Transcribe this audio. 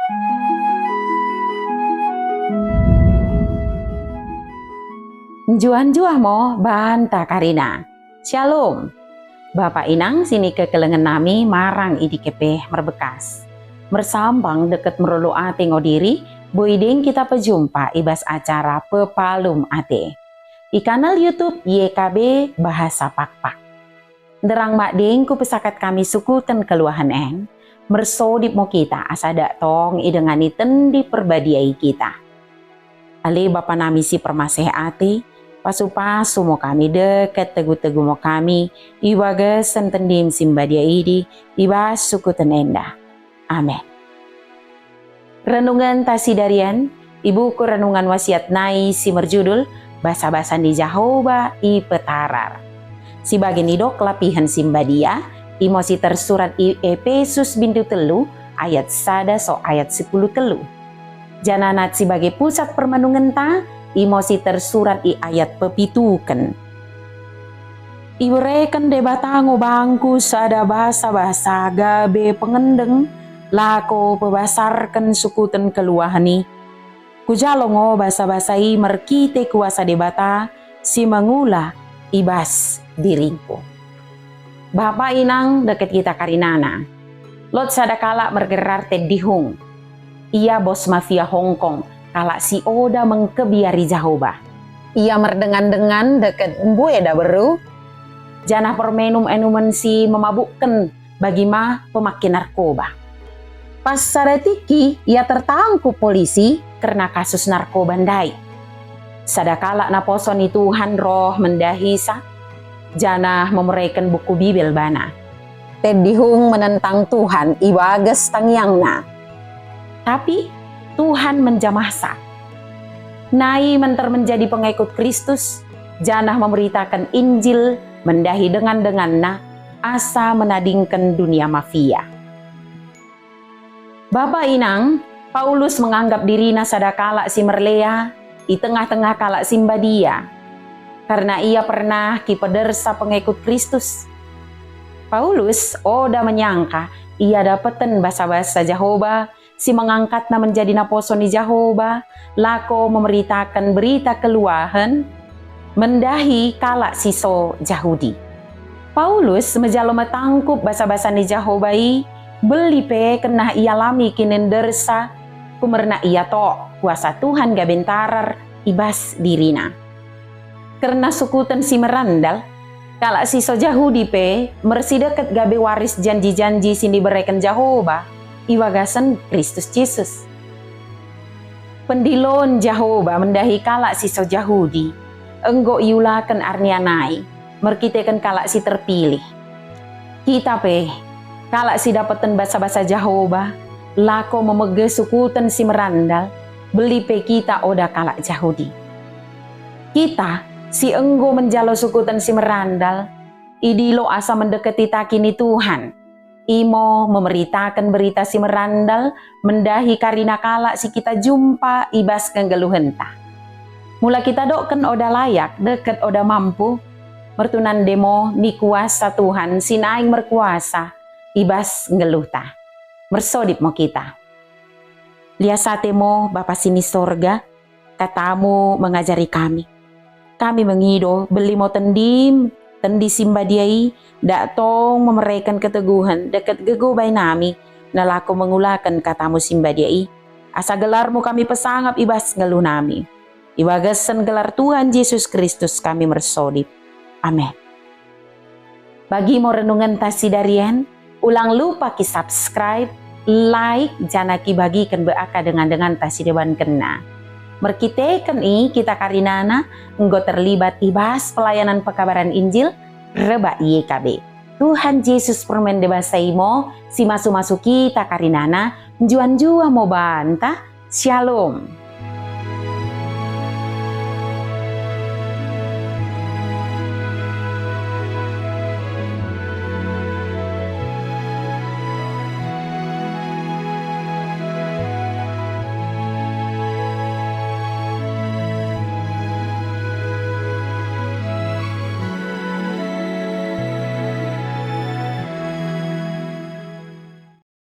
Juan mo banta Karina. Shalom. Bapak inang sini kekelengan nami marang idikepe merbekas. Mersambang deket merulu ate ngodiri, boiding kita pejumpa ibas acara Pepalum Ate. Di kanal YouTube YKB Bahasa Pakpak. Derang makding ku pesakat kami sukutan keluahan eng, mersodip mo kita asada tong idengani tendi perbadiai kita. Ali bapa nami si permaseh ate, pasu-pasu mo kami deket tegu-tegu mo kami, iwages sentendim simbadia idi, ibas sukutan endah. Amin. Renungan tasidarian, ibuku renungan wasiat nai si merjudul, basa-basan di Jahoba i petarar. Si bagian idok lapihan simbadia, imosi tersurat i Efesus bintu telu, ayat sada so ayat 10 telu. Jananat sebagai pusat permenungan ta, imosi tersurat i ayat pepituken. Iwereken debatango bangku sada bahasa-bahasa gabe pengendeng, lako pebasarkan sukutan keluahani. Kujalongo bahasa-bahasai merkite kuasa debata, si mengula ibas diringku. Bapak inang deket kita karinana. Lot sadakala mergerar tedihung. Ia bos mafia Hong Kong, kala si Oda mengkebiari Jahoba. Ia merdengan-dengan deket Mbueda beru. Janah permenum enumen si memabukkan bagi ma pemakai narkoba. Pas sadatiki ia tertangkap polisi karena kasus narkoba ndai. Sadakala naposon ni Tuhan roh mendahisa, janah memeraikan buku Bibel bana. Tedihung menentang Tuhan iwages tangyangna. Tapi Tuhan menjamasa. Nai menter menjadi pengikut Kristus, janah memberitakan Injil mendahi dengan asa menadingkan dunia mafia. Bapak inang, Paulus menganggap dirinya sadakala si merlea di tengah-tengah kalak simbadia karena ia pernah kipedersa pengikut Kristus. Paulus oda menyangka ia dapetan bahasa-bahasa Jahoba si mengangkatna menjadi naposon di Jahoba lako memberitakan berita keluahan mendahi kalak siso Jahudi. Paulus menjalo metangkup bahasa-bahasa di Jahobai beli pe kena ia lami kinen dersa kumerna ia to kuasa Tuhan gabentarar ibas dirina. Karena sukutan si merandal, kala si so Jahudi pe mersi deket gabe waris janji-janji sini bereken Jahoba, iwagasan Kristus Yesus. Pendilon Jahoba mendahi kala si so Jahudi, enggo iulakan arnianai, merkitekan kala si terpilih. Kita pe, kala si dapetan bahasa-bahasa Jahoba, lako memege sukutan si merandal, beli pe kita oda kalak Jahudi. Kita si enggo menjalo sukutan si merandal, idilo asa mendekati takini Tuhan. Imo memeritakan berita si merandal, mendahi karina kalak si kita jumpa ibas kenggeluhenta. Mula kita doken oda layak, deket oda mampu, mertunan demo mi kuasa Tuhan, sinaing merkuasa, ibas ngeluh ta. Mersodip mo kita. Liasate mo Bapa sini sorga, katamu mengajari kami. Kami mengido beli mo tendim, tendi simbadiai, dak tong memeraikan keteguhan dekat gegubay nami, nalako mengulakan katamu simbadiai. Asa gelarmu kami pesangap ibas ngeluh nami. Iwagasan gelar Tuhan Yesus Kristus kami mersodip. Amin. Bagi mo renungan tasidarian, ulang lupa ki subscribe, like, jana ki bagikan beaka dengan tasidewan kena. Merkitekan kita karinana, enggo terlibat ibas pelayanan pekabaran Injil, reba YKB. Tuhan Yesus permen debasaimo, si masu-masu kita karinana, juan-jua mo banta, shalom.